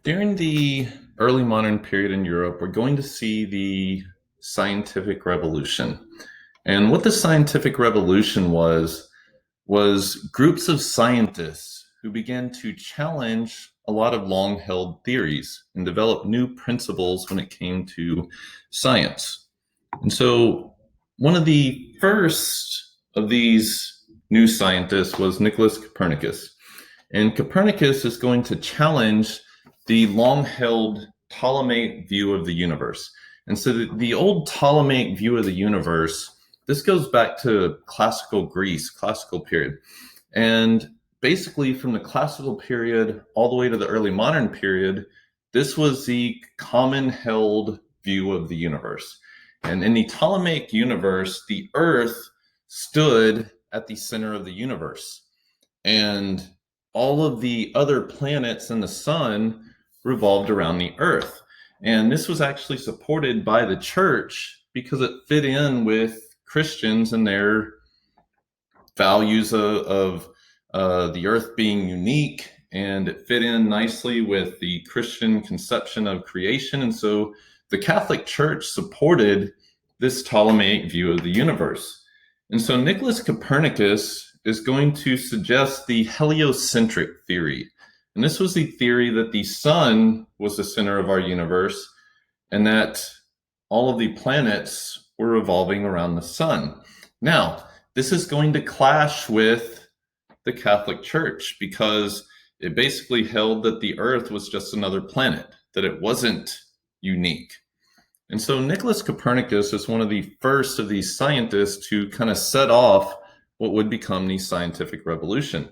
During the early modern period in Europe, we're going to see the scientific revolution. And what the scientific revolution was groups of scientists who began to challenge a lot of long-held theories and develop new principles when it came to science. And so one of the first of these new scientists was Nicholas Copernicus. And Copernicus is going to challenge the long-held Ptolemaic view of the universe. And so the old Ptolemaic view of the universe, this goes back to classical Greece, classical period. And basically from the classical period all the way to the early modern period, this was the common held view of the universe. And in the Ptolemaic universe, the Earth stood at the center of the universe. And all of the other planets and the sun revolved around the Earth. And this was actually supported by the church because it fit in with Christians and their values of the Earth being unique, and it fit in nicely with the Christian conception of creation. And so the Catholic Church supported this Ptolemaic view of the universe. And so Nicholas Copernicus is going to suggest the heliocentric theory. And this was the theory that the sun was the center of our universe and that all of the planets were revolving around the sun. Now, this is going to clash with the Catholic Church because it basically held that the Earth was just another planet, that it wasn't unique. And so Nicholas Copernicus is one of the first of these scientists to kind of set off what would become the scientific revolution.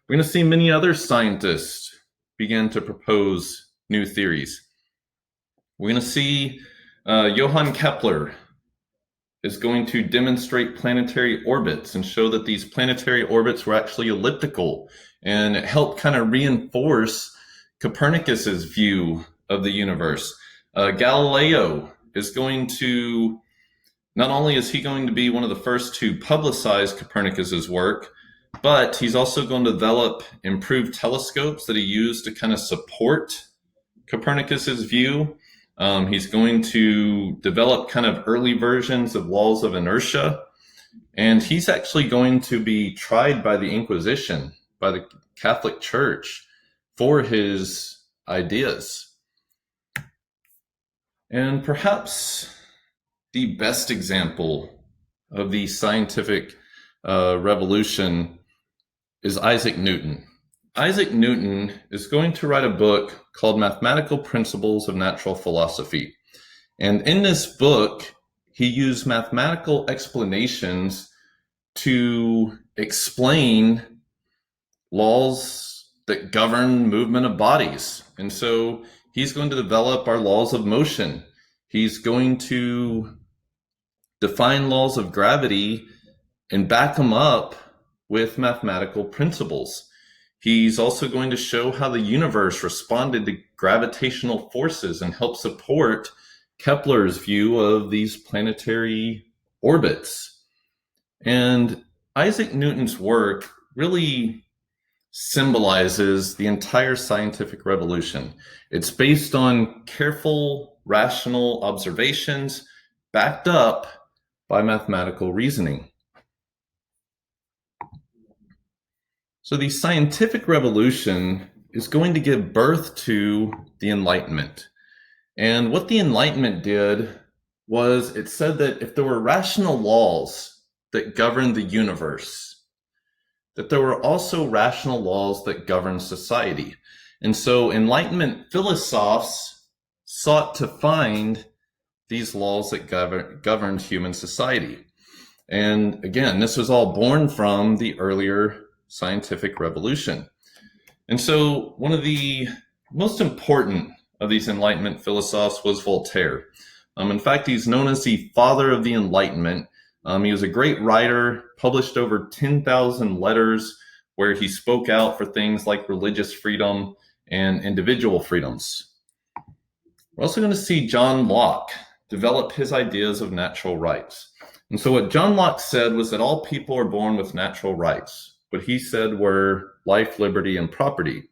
We're going to see many other scientists begin to propose new theories. We're going to see Johann Kepler is going to demonstrate planetary orbits and show that these planetary orbits were actually elliptical, and it helped kind of reinforce Copernicus's view of the universe. Galileo is going to, not only is he going to be one of the first to publicize Copernicus's work, but he's also going to develop improved telescopes that he used to kind of support Copernicus's view. He's going to develop kind of early versions of laws of inertia, and he's actually going to be tried by the Inquisition, by the Catholic Church, for his ideas. And perhaps the best example of the scientific revolution is Isaac Newton. Isaac Newton is going to write a book called Mathematical Principles of Natural Philosophy. And in this book, he used mathematical explanations to explain laws that govern movement of bodies. And so he's going to develop our laws of motion. He's going to define laws of gravity and back them up with mathematical principles. He's also going to show how the universe responded to gravitational forces and help support Kepler's view of these planetary orbits. And Isaac Newton's work really symbolizes the entire scientific revolution. It's based on careful, rational observations backed up by mathematical reasoning. So the scientific revolution is going to give birth to the Enlightenment. And what the Enlightenment did was it said that if there were rational laws that govern the universe, that there were also rational laws that govern society. And so Enlightenment philosophers sought to find these laws that governed human society. And again, this was all born from the earlier scientific revolution. And so one of the most important of these Enlightenment philosophers was Voltaire. In fact, he's known as the father of the Enlightenment. He was a great writer, published over 10,000 letters where he spoke out for things like religious freedom and individual freedoms. We're also going to see John Locke develop his ideas of natural rights. And so what John Locke said was that all people are born with natural rights. What he said were life, liberty, and property.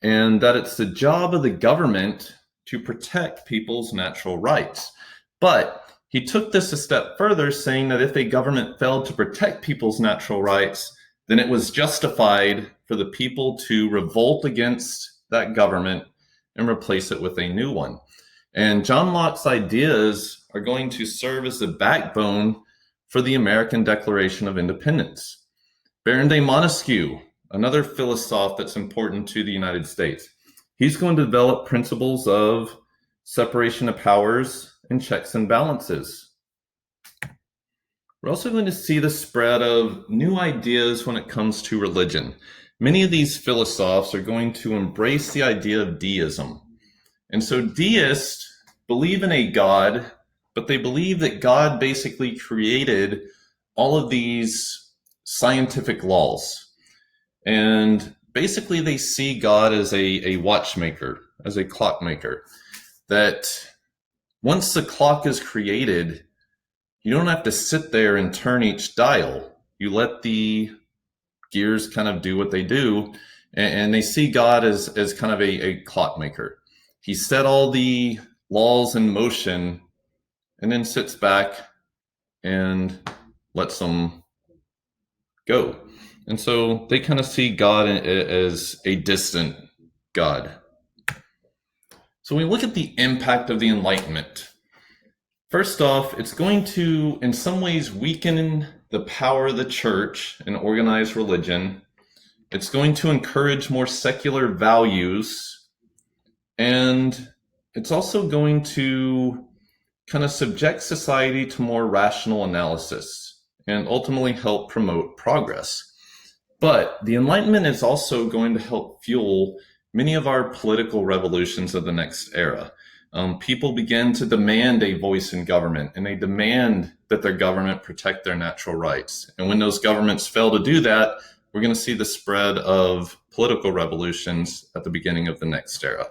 and that it's the job of the government to protect people's natural rights. But he took this a step further, saying that if a government failed to protect people's natural rights, then it was justified for the people to revolt against that government and replace it with a new one. And John Locke's ideas are going to serve as the backbone for the American Declaration of Independence. Baron de Montesquieu, another philosopher that's important to the United States, he's going to develop principles of separation of powers and checks and balances. We're also going to see the spread of new ideas when it comes to religion. Many of these philosophers are going to embrace the idea of deism. And so deists believe in a God, but they believe that God basically created all of these scientific laws. And basically they see God as a watchmaker, as a clockmaker, that once the clock is created, you don't have to sit there and turn each dial. You let the gears kind of do what they do, and they see God as kind of a clockmaker. He set all the laws in motion and then sits back and lets them go. And so they kind of see God as a distant God. So when we look at the impact of the Enlightenment, first off, it's going to, in some ways, weaken the power of the church and organized religion. It's going to encourage more secular values, and it's also going to kind of subject society to more rational analysis and ultimately help promote progress. But the Enlightenment is also going to help fuel many of our political revolutions of the next era. People begin to demand a voice in government, and they demand that their government protect their natural rights. And when those governments fail to do that, we're going to see the spread of political revolutions at the beginning of the next era.